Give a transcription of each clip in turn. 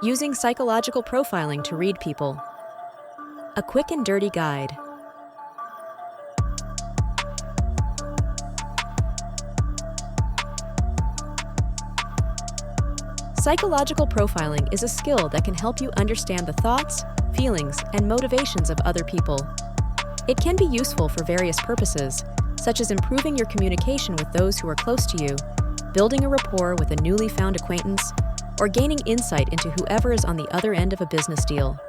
Using psychological profiling to read people. A quick and dirty guide. Psychological profiling is a skill that can help you understand the thoughts, feelings, and motivations of other people. It can be useful for various purposes, such as improving your communication with those who are close to you, building a rapport with a newly found acquaintance, or gaining insight into whoever is on the other end of a business deal.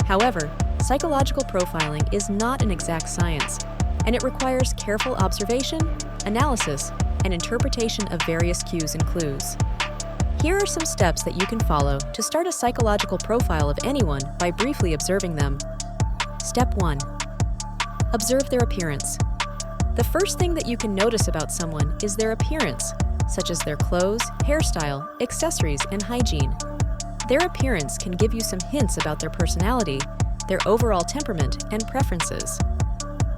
However, psychological profiling is not an exact science, and it requires careful observation, analysis, and interpretation of various cues and clues. Here are some steps that you can follow to start a psychological profile of anyone by briefly observing them. Step 1. Observe their appearance. The first thing that you can notice about someone is their appearance, such as their clothes, hairstyle, accessories, and hygiene. Their appearance can give you some hints about their personality, their overall temperament, and preferences.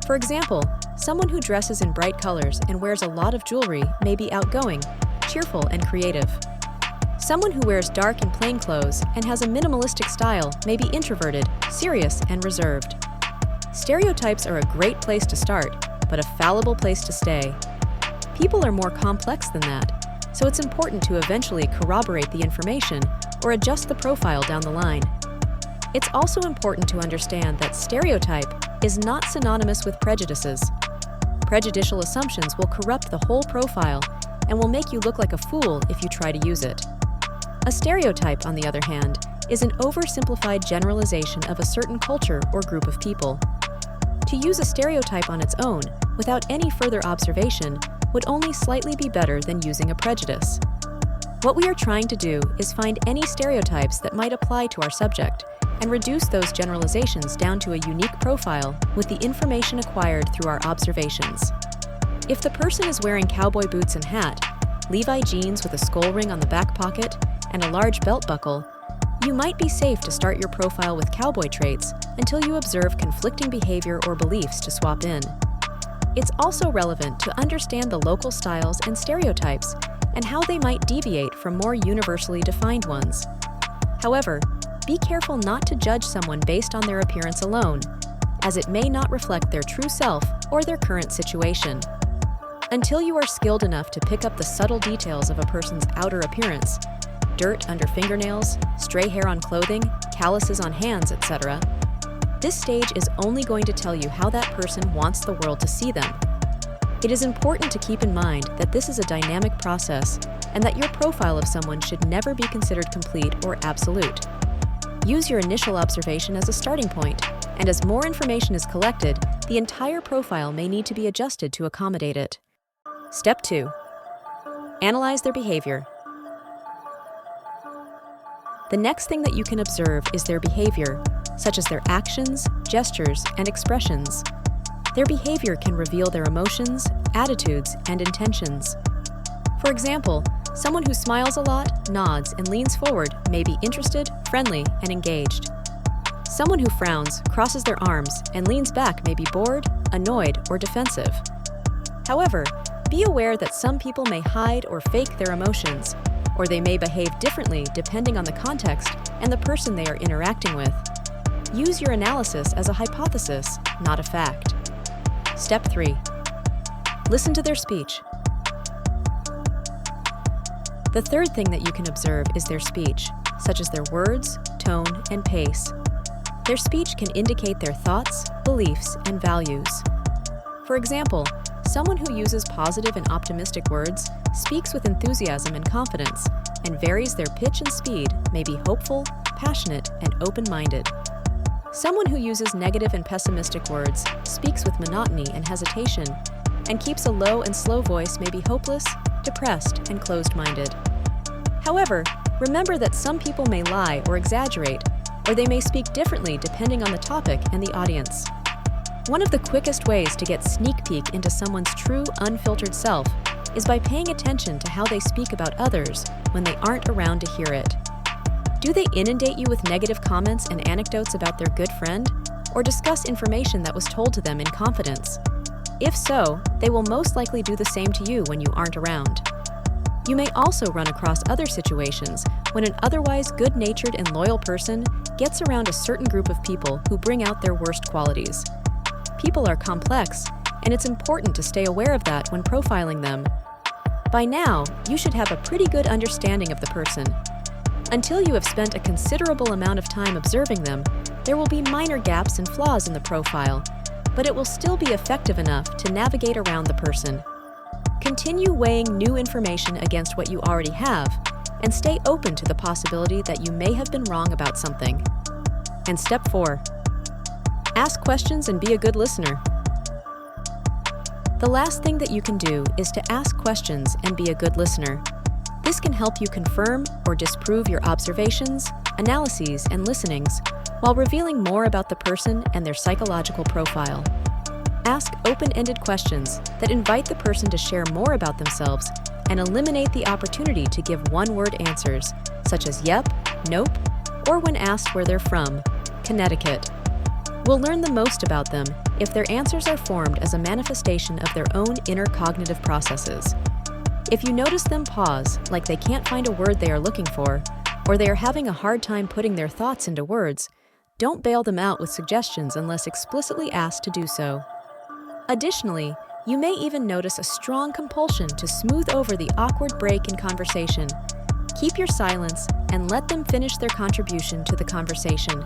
For example, someone who dresses in bright colors and wears a lot of jewelry may be outgoing, cheerful, and creative. Someone who wears dark and plain clothes and has a minimalistic style may be introverted, serious, and reserved. Stereotypes are a great place to start, but a fallible place to stay. People are more complex than that, so it's important to eventually corroborate the information or adjust the profile down the line. It's also important to understand that stereotype is not synonymous with prejudices. Prejudicial assumptions will corrupt the whole profile and will make you look like a fool if you try to use it. A stereotype, on the other hand, is an oversimplified generalization of a certain culture or group of people. To use a stereotype on its own, without any further observation, would only slightly be better than using a prejudice. What we are trying to do is find any stereotypes that might apply to our subject and reduce those generalizations down to a unique profile with the information acquired through our observations. If the person is wearing cowboy boots and hat, Levi jeans with a skull ring on the back pocket, and a large belt buckle, you might be safe to start your profile with cowboy traits until you observe conflicting behavior or beliefs to swap in. It's also relevant to understand the local styles and stereotypes and how they might deviate from more universally defined ones. However, be careful not to judge someone based on their appearance alone, as it may not reflect their true self or their current situation. Until you are skilled enough to pick up the subtle details of a person's outer appearance, dirt under fingernails, stray hair on clothing, calluses on hands, etc., this stage is only going to tell you how that person wants the world to see them. It is important to keep in mind that this is a dynamic process and that your profile of someone should never be considered complete or absolute. Use your initial observation as a starting point, and as more information is collected, the entire profile may need to be adjusted to accommodate it. Step 2. Analyze their behavior. The next thing that you can observe is their behavior, such as their actions, gestures, and expressions. Their behavior can reveal their emotions, attitudes, and intentions. For example, someone who smiles a lot, nods, and leans forward may be interested, friendly, and engaged. Someone who frowns, crosses their arms, and leans back may be bored, annoyed, or defensive. However, be aware that some people may hide or fake their emotions, or they may behave differently depending on the context and the person they are interacting with. Use your analysis as a hypothesis, not a fact. Step 3. Listen to their speech. The third thing that you can observe is their speech, such as their words, tone, and pace. Their speech can indicate their thoughts, beliefs, and values. For example, someone who uses positive and optimistic words, speaks with enthusiasm and confidence, and varies their pitch and speed may be hopeful, passionate, and open-minded. Someone who uses negative and pessimistic words, speaks with monotony and hesitation, and keeps a low and slow voice may be hopeless, depressed, and closed-minded. However, remember that some people may lie or exaggerate, or they may speak differently depending on the topic and the audience. One of the quickest ways to get sneak peek into someone's true, unfiltered self is by paying attention to how they speak about others when they aren't around to hear it. Do they inundate you with negative comments and anecdotes about their good friend, or discuss information that was told to them in confidence? If so, they will most likely do the same to you when you aren't around. You may also run across other situations when an otherwise good-natured and loyal person gets around a certain group of people who bring out their worst qualities. People are complex, and it's important to stay aware of that when profiling them. By now, you should have a pretty good understanding of the person. Until you have spent a considerable amount of time observing them, there will be minor gaps and flaws in the profile, but it will still be effective enough to navigate around the person. Continue weighing new information against what you already have, and stay open to the possibility that you may have been wrong about something. And step 4. Ask questions and be a good listener. The last thing that you can do is to ask questions and be a good listener. This can help you confirm or disprove your observations, analyses, and listenings while revealing more about the person and their psychological profile. Ask open-ended questions that invite the person to share more about themselves and eliminate the opportunity to give one-word answers, such as yep, nope, or when asked where they're from, Connecticut. We'll learn the most about them if their answers are formed as a manifestation of their own inner cognitive processes. If you notice them pause, like they can't find a word they are looking for, or they are having a hard time putting their thoughts into words, don't bail them out with suggestions unless explicitly asked to do so. Additionally, you may even notice a strong compulsion to smooth over the awkward break in conversation. Keep your silence and let them finish their contribution to the conversation.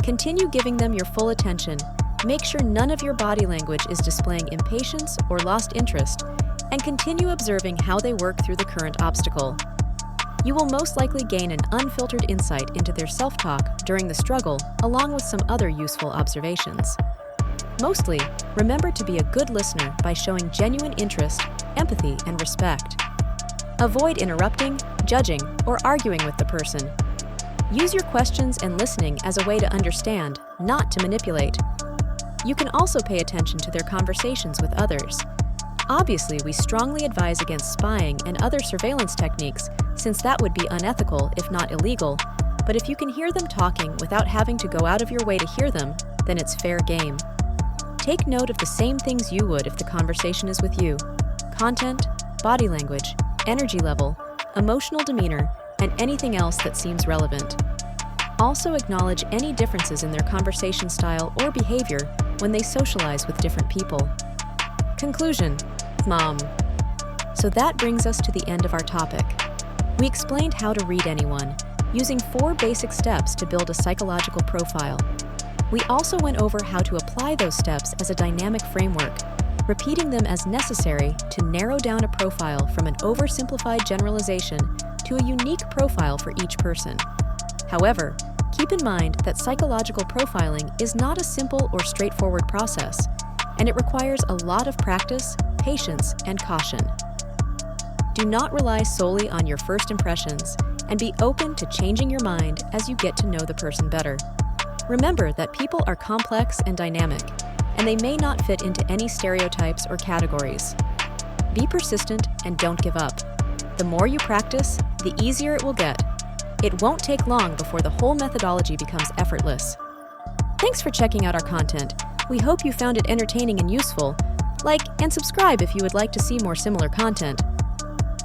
Continue giving them your full attention. Make sure none of your body language is displaying impatience or lost interest, and continue observing how they work through the current obstacle. You will most likely gain an unfiltered insight into their self-talk during the struggle, along with some other useful observations. Mostly, remember to be a good listener by showing genuine interest, empathy, and respect. Avoid interrupting, judging, or arguing with the person. Use your questions and listening as a way to understand, not to manipulate. You can also pay attention to their conversations with others. Obviously, we strongly advise against spying and other surveillance techniques, since that would be unethical if not illegal, but if you can hear them talking without having to go out of your way to hear them, then it's fair game. Take note of the same things you would if the conversation is with you: content, body language, energy level, emotional demeanor, and anything else that seems relevant. Also acknowledge any differences in their conversation style or behavior when they socialize with different people. Conclusion. So that brings us to the end of our topic. We explained how to read anyone, using 4 basic steps to build a psychological profile. We also went over how to apply those steps as a dynamic framework, repeating them as necessary to narrow down a profile from an oversimplified generalization to a unique profile for each person. However, keep in mind that psychological profiling is not a simple or straightforward process, and it requires a lot of practice, patience, and caution. Do not rely solely on your first impressions, and be open to changing your mind as you get to know the person better. Remember that people are complex and dynamic, and they may not fit into any stereotypes or categories. Be persistent and don't give up. The more you practice, the easier it will get. It won't take long before the whole methodology becomes effortless. Thanks for checking out our content. We hope you found it entertaining and useful. Like and subscribe if you would like to see more similar content.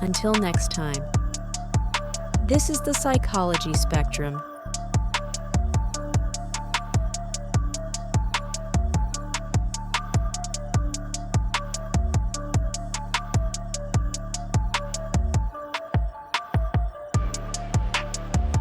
Until next time. This is the Psychology Spectrum.